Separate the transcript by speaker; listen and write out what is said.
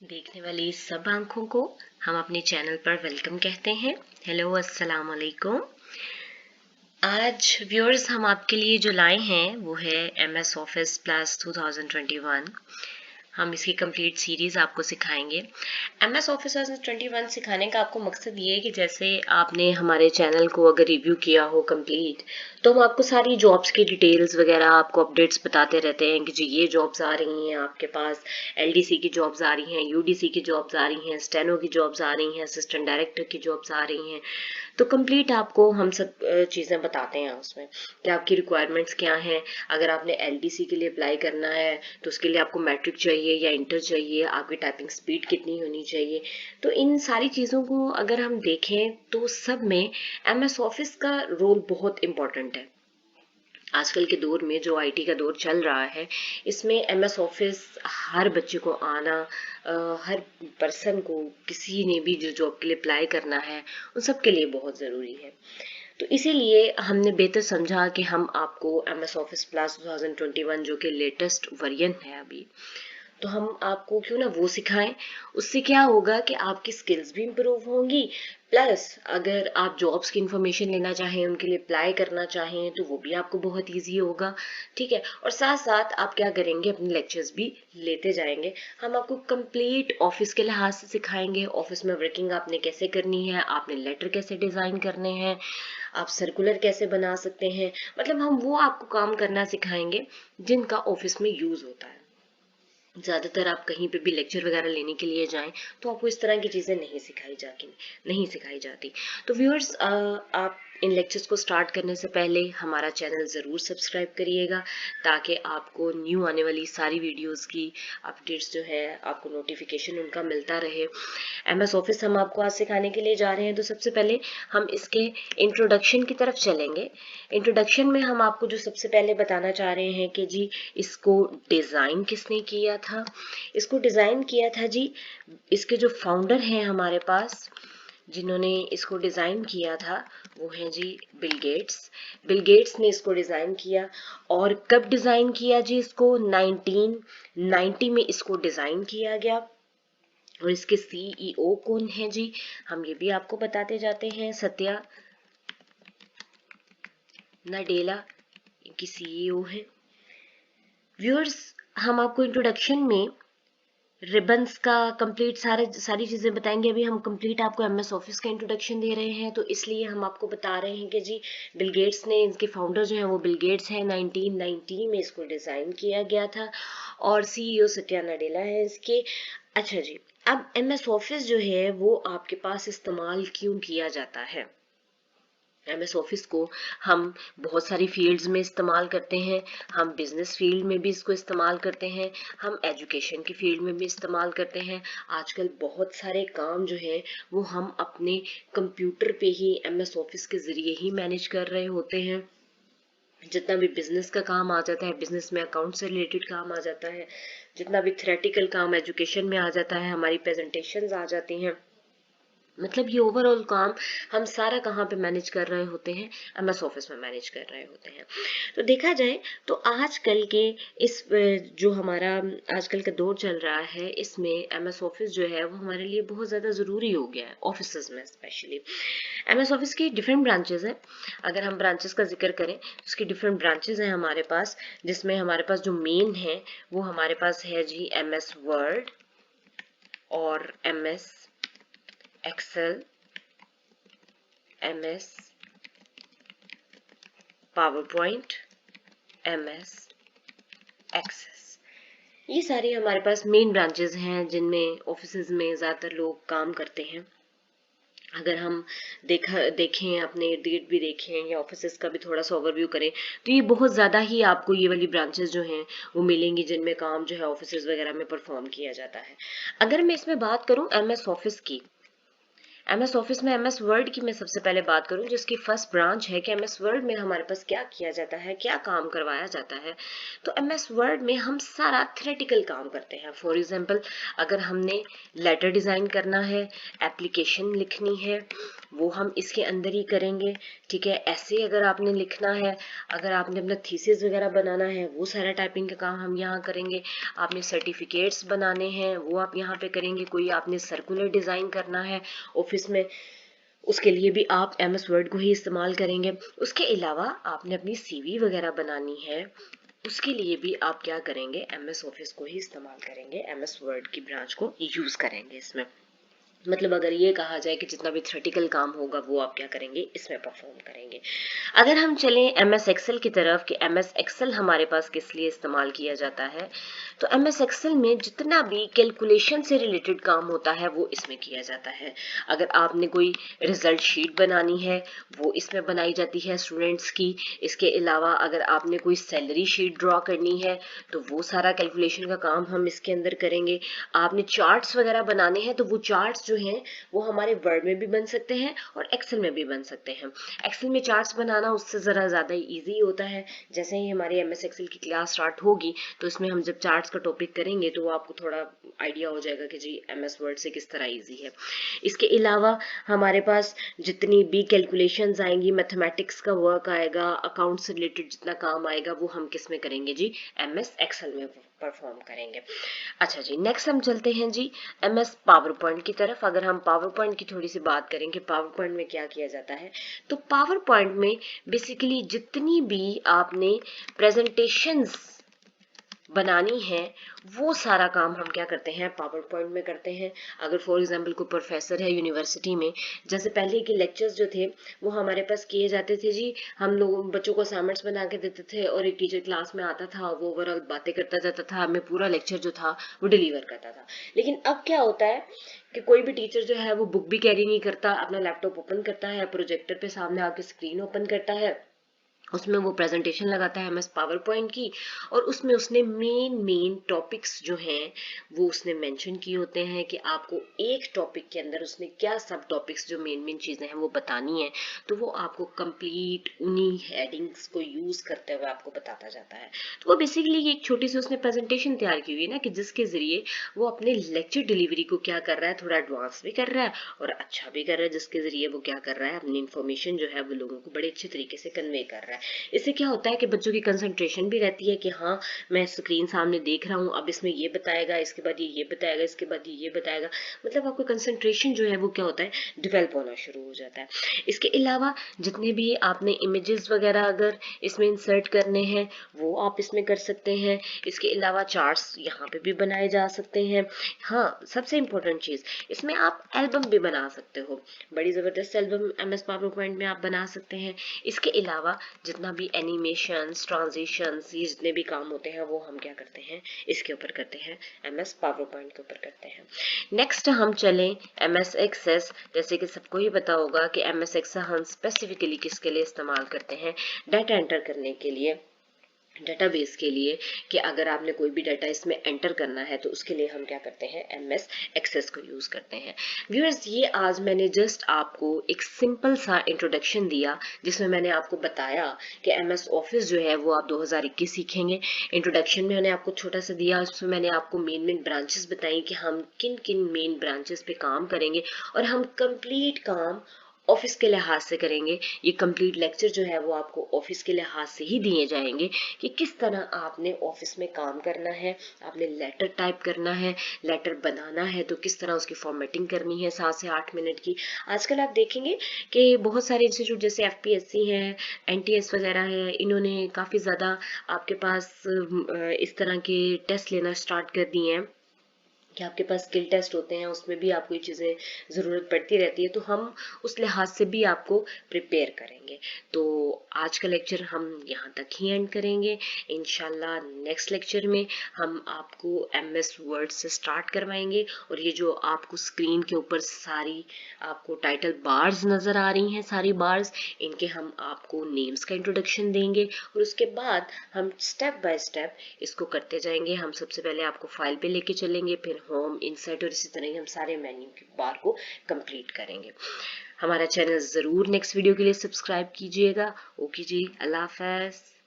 Speaker 1: देखने वाली सब आंखों को हम अपने चैनल पर वेलकम कहते हैं। हेलो, अस्सलाम वालेकुम। आज व्यूअर्स हम आपके लिए जो लाए हैं वो है MS ऑफिस प्लस 2021। हम इसकी कंप्लीट सीरीज आपको सिखाएंगे। MS ऑफिस 2021 सिखाने का आपको मकसद ये है कि जैसे आपने हमारे चैनल को अगर रिव्यू किया हो कंप्लीट, तो हम आपको सारी जॉब्स की डिटेल्स वगैरह आपको अपडेट्स बताते रहते हैं कि जी ये जॉब्स आ रही हैं आपके पास, LDC की जॉब्स आ रही हैं, UDC की जॉब्स आ रही हैं, स्टेनो की जॉब्स आ रही हैं, असिस्टेंट डायरेक्टर की जॉब्स आ रही हैं। तो कंप्लीट आपको हम सब चीज़ें बताते हैं उसमें कि आपकी रिक्वायरमेंट्स क्या हैं। अगर आपने LDC के लिए अप्लाई करना है तो उसके लिए आपको मैट्रिक चाहिए या इंटर चाहिए, आपकी टाइपिंग स्पीड कितनी होनी चाहिए। तो इन सारी चीज़ों को अगर हम देखें तो सब में MS ऑफिस का रोल बहुत इम्पोर्टेंट है। आजकल के दौर में जो IT का दौर चल रहा है, इसमें MS ऑफिस हर बच्चे को आना, हर पर्सन को, किसी ने भी जो जॉब के लिए अप्लाई करना है उन सब के लिए बहुत ज़रूरी है। तो इसीलिए हमने बेहतर समझा कि हम आपको MS ऑफिस प्लस 2021 जो कि लेटेस्ट वर्जन है अभी, तो हम आपको क्यों ना वो सिखाएं। उससे क्या होगा कि आपकी स्किल्स भी इम्प्रूव होंगी, प्लस अगर आप जॉब्स की इंफॉर्मेशन लेना चाहें, उनके लिए अप्लाई करना चाहें, तो वो भी आपको बहुत इजी होगा। ठीक है, और साथ साथ आप क्या करेंगे, अपने लेक्चर्स भी लेते जाएंगे। हम आपको कंप्लीट ऑफिस के लिहाज से सिखाएंगे, ऑफिस में वर्किंग आपने कैसे करनी है, आपने लेटर कैसे डिजाइन करने हैं, आप सर्कुलर कैसे बना सकते हैं। मतलब हम वो आपको काम करना सिखाएंगे जिनका ऑफिस में यूज होता है। ज़्यादातर आप कहीं पे भी लेक्चर वगैरह लेने के लिए जाएं तो आपको इस तरह की चीज़ें नहीं सिखाई जाती। तो व्यूअर्स, आप इन लेक्चर्स को स्टार्ट करने से पहले हमारा चैनल ज़रूर सब्सक्राइब करिएगा, ताकि आपको न्यू आने वाली सारी वीडियोस की अपडेट्स जो है आपको नोटिफिकेशन उनका मिलता रहे। MS ऑफिस हम आपको आज सिखाने के लिए जा रहे हैं, तो सबसे पहले हम इसके इंट्रोडक्शन की तरफ चलेंगे। इंट्रोडक्शन में हम आपको जो सबसे पहले बताना चाह रहे हैं कि जी इसको डिज़ाइन किसने किया था। इसको डिज़ाइन किया था जी, इसके जो फाउंडर हैं हमारे पास, जिन्होंने इसको डिज़ाइन किया था, वो हैं जी बिल गेट्स। बिल गेट्स ने इसको डिज़ाइन किया। और कब डिज़ाइन किया जी इसको? 1990 में इसको डिज़ाइन किया गया। और इसके CEO कौन है जी, हम ये भी आपको बताते जाते हैं। सत्या नाडेला इनकी CEO है। व्यूअर्स, हम आपको इंट्रोडक्शन में रिबन्स का कंप्लीट सारी चीज़ें बताएंगे। अभी हम कंप्लीट आपको MS ऑफिस का इंट्रोडक्शन दे रहे हैं, तो इसलिए हम आपको बता रहे हैं कि जी बिल गेट्स ने, इनके फाउंडर जो हैं वो बिल गेट्स हैं, 1990 में इसको डिज़ाइन किया गया था। और CEO सत्या नाडेला है इसके। अच्छा जी, अब MS ऑफिस जो है वो आपके पास इस्तेमाल क्यों किया जाता है? MS ऑफिस को हम बहुत सारी फील्ड्स में इस्तेमाल करते हैं। हम बिजनेस फील्ड में भी इसको इस्तेमाल करते हैं, हम एजुकेशन की फील्ड में भी इस्तेमाल करते हैं। आजकल बहुत सारे काम जो है वो हम अपने कंप्यूटर पे ही MS ऑफिस के ज़रिए ही मैनेज कर रहे होते हैं। जितना भी बिजनेस का काम आ जाता है, बिजनेस में अकाउंट से रिलेटेड काम आ जाता है, जितना भी थ्योरेटिकल काम एजुकेशन में आ जाता है, हमारी प्रेजेंटेशंस आ जाती हैं, मतलब ये ओवरऑल काम हम सारा कहाँ पे मैनेज कर रहे होते हैं? MS ऑफिस में मैनेज कर रहे होते हैं। तो देखा जाए तो आजकल के इस जो हमारा आजकल का दौर चल रहा है, इसमें MS ऑफिस जो है वो हमारे लिए बहुत ज़्यादा ज़रूरी हो गया है, ऑफिस में स्पेशली। MS ऑफिस की डिफरेंट ब्रांचेस हैं। अगर हम ब्रांचेस का जिक्र करें, उसकी डिफरेंट ब्रांचेस हैं हमारे पास, जिसमें हमारे पास जो मेन है वो हमारे पास है जी MS वर्ड और MS Excel, MS PowerPoint, MS Access. ये सारी हमारे पास मेन ब्रांचेस हैं जिनमें ऑफिसेज में ज़्यादातर लोग काम करते हैं। अगर हम देखें, अपने इर्द गिर्द भी देखें या ऑफिसेज का भी थोड़ा सा ओवरव्यू करें, तो ये बहुत ज़्यादा ही आपको ये वाली ब्रांचेस जो हैं वो मिलेंगी जिनमें काम जो है ऑफिसेज वगैरह में परफॉर्म किया जाता है। अगर मैं इसमें बात करूं MS ऑफिस की, MS ऑफिस में MS वर्ड की मैं सबसे पहले बात करूं, जिसकी फर्स्ट ब्रांच है कि MS वर्ड में हमारे पास क्या किया जाता है, क्या काम करवाया जाता है। तो MS वर्ड में हम सारा थ्योरेटिकल काम करते हैं। फॉर एग्जांपल, अगर हमने लेटर डिज़ाइन करना है, एप्लीकेशन लिखनी है, वो हम इसके अंदर ही करेंगे। ठीक है, ऐसे अगर आपने लिखना है, अगर आपने अपना थीसिस वगैरह बनाना है, वो सारा टाइपिंग का काम हम यहाँ करेंगे। आपने सर्टिफिकेट्स बनाने हैं, वो आप यहाँ पे करेंगे। कोई आपने सर्कुलर डिज़ाइन करना है ऑफिस में, उसके लिए भी आप MS वर्ड को ही इस्तेमाल करेंगे। उसके अलावा आपने अपनी CV वगैरह बनानी है, उसके लिए भी आप क्या करेंगे, MS ऑफिस को ही इस्तेमाल करेंगे, MS वर्ड की ब्रांच को यूज करेंगे इसमें। मतलब अगर ये कहा जाए कि जितना भी थ्योरेटिकल काम होगा वो आप क्या करेंगे, इसमें परफॉर्म करेंगे। अगर हम चलें MS एक्सेल की तरफ कि MS एक्सेल हमारे पास किस लिए इस्तेमाल किया जाता है, तो MS एक्सेल में जितना भी कैलकुलेशन से रिलेटेड काम होता है वो इसमें किया जाता है। अगर आपने कोई रिजल्ट शीट बनानी है, वो इसमें बनाई जाती है स्टूडेंट्स की। इसके अलावा अगर आपने कोई सैलरी शीट ड्रॉ करनी है, तो वो सारा कैलकुलेशन का काम हम इसके अंदर करेंगे। आपने चार्ट्स वगैरह बनाने हैं, तो वो चार्ट्स जो हैं वो हमारे वर्ड में भी बन सकते हैं और एक्सेल में भी बन सकते हैं। एक्सेल में चार्ट्स बनाना उससे ज़रा ज़्यादा इजी होता है। जैसे ही हमारी MS एक्सेल की क्लास स्टार्ट होगी, तो इसमें हम जब चार्ट्स का टॉपिक करेंगे तो वो आपको थोड़ा आइडिया हो जाएगा कि जी MS वर्ड से किस तरह इजी है। इसके अलावा हमारे पास जितनी भी कैलकुलेशंस आएंगी, मैथमेटिक्स का वर्क आएगा, अकाउंट से रिलेटेड जितना काम आएगा, वो हम किस में करेंगे जी, MS एक्सेल में परफॉर्म करेंगे। अच्छा जी, नेक्स्ट हम चलते हैं जी MS पावर पॉइंट की तरफ। अगर हम पावर पॉइंट की थोड़ी सी बात करें कि पावर पॉइंट में क्या किया जाता है, तो पावर पॉइंट में बेसिकली जितनी भी आपने प्रेजेंटेशंस बनानी है, वो सारा काम हम क्या करते हैं, पावर पॉइंट में करते हैं। अगर फॉर एग्जांपल कोई प्रोफेसर है यूनिवर्सिटी में, जैसे पहले के लेक्चर्स जो थे वो हमारे पास किए जाते थे जी, हम लोग बच्चों को असाइनमेंट्स बना के देते थे और एक टीचर क्लास में आता था, वो ओवरऑल बातें करता जाता था, हमें पूरा लेक्चर जो था वो डिलीवर करता था। लेकिन अब क्या होता है कि कोई भी टीचर जो है वो बुक भी कैरी नहीं करता, अपना लैपटॉप ओपन करता है, प्रोजेक्टर पे सामने आके स्क्रीन ओपन करता है, उसमें वो प्रेजेंटेशन लगाता है MS पावर पॉइंट की, और उसमें उसने मेन टॉपिक्स जो हैं वो उसने मेंशन किए होते हैं कि आपको एक टॉपिक के अंदर उसने क्या सब टॉपिक्स जो मेन चीजें हैं वो बतानी है, तो वो आपको कंप्लीट उन्हीं हेडिंग्स को यूज करते हुए आपको बताता जाता है। तो वो बेसिकली एक छोटी सी उसने प्रेजेंटेशन तैयार की हुई है ना, कि जिसके जरिए वो अपने लेक्चर डिलीवरी को क्या कर रहा है, थोड़ा एडवांस भी कर रहा है और अच्छा भी कर रहा है, जिसके जरिए वो क्या कर रहा है, अपनी इन्फॉर्मेशन जो है वो लोगों को बड़े अच्छे तरीके से कन्वे कर रहा है। इससे क्या होता है कि बच्चों की कंसंट्रेशन भी रहती है कि हाँ, मैं स्क्रीन सामने देख रहा हूँ, अब इसमें ये बताएगा, इसके बाद ये बताएगा, इसके बाद ये बताएगा। मतलब आपका कंसंट्रेशन जो है वो क्या होता है, डेवलप होना शुरू हो जाता है। इसके अलावा जितने भी आपने इमेजेस वगैरह अगर इसमें इंसर्ट करने हैं, वो आप इसमें कर सकते हैं। इसके अलावा चार्ट्स यहाँ पे भी बनाए जा सकते हैं। हाँ, सबसे इम्पोर्टेंट चीज, इसमें आप एल्बम भी बना सकते हो, बड़ी जबरदस्त एल्बम MS पावर पॉइंट में आप बना सकते हैं। इसके अलावा जितना भी एनिमेशंस, ट्रांजिशंस, ये जितने भी काम होते हैं वो हम क्या करते हैं, इसके ऊपर करते हैं, MS पावर पॉइंट के ऊपर करते हैं। नेक्स्ट हम चलें MS एक्सेस। जैसे कि सबको ही पता होगा कि MS एक्सेस हम स्पेसिफिकली किसके लिए इस्तेमाल करते हैं, डाटा एंटर करने के लिए, डेटाबेस के लिए, कि अगर आपने कोई भी डाटा इसमें एंटर करना है तो उसके लिए हम क्या करते हैं, MS एक्सेस को यूज करते हैं। व्यूअर्स, ये आज मैंने जस्ट आपको एक सिंपल सा इंट्रोडक्शन दिया, जिसमें मैंने आपको बताया कि MS ऑफिस जो है वो आप 2021 सीखेंगे। इंट्रोडक्शन में मैंने आपको छोटा सा दिया, उसमें मैंने आपको मेन ब्रांचेस बताई कि हम किन किन मेन ब्रांचेस पे काम करेंगे, और हम कंप्लीट काम ऑफिस के लिहाज से करेंगे। ये कंप्लीट लेक्चर जो है वो आपको ऑफिस के लिहाज से ही दिए जाएंगे कि किस तरह आपने ऑफिस में काम करना है। आपने लेटर टाइप करना है, लेटर बनाना है, तो किस तरह उसकी फॉर्मेटिंग करनी है 7 से 8 मिनट की। आजकल आप देखेंगे कि बहुत सारे इंस्टीट्यूट जैसे FPSC है, NTS वगैरह है, इन्होंने काफ़ी ज़्यादा आपके पास इस तरह के टेस्ट लेना स्टार्ट कर दिए हैं कि आपके पास स्किल टेस्ट होते हैं, उसमें भी आपको ये चीज़ें ज़रूरत पड़ती रहती है, तो हम उस लिहाज से भी आपको प्रिपेयर करेंगे। तो आज का लेक्चर हम यहाँ तक ही एंड करेंगे। इंशाल्लाह नेक्स्ट लेक्चर में हम आपको MS वर्ड से स्टार्ट करवाएंगे, और ये जो आपको स्क्रीन के ऊपर सारी आपको टाइटल बार्स नज़र आ रही हैं, सारी बार्स, इनके हम आपको नेम्स का इंट्रोडक्शन देंगे, और उसके बाद हम स्टेप बाय स्टेप इसको करते जाएंगे। हम सबसे पहले आपको फाइल पे लेके चलेंगे, फिर होम, इंसर्ट और इसी तरह ही हम सारे मेन्यू के बार को कंप्लीट करेंगे। हमारा चैनल ज़रूर नेक्स्ट वीडियो के लिए सब्सक्राइब कीजिएगा। ओके जी, अल्लाह हाफ़िज़।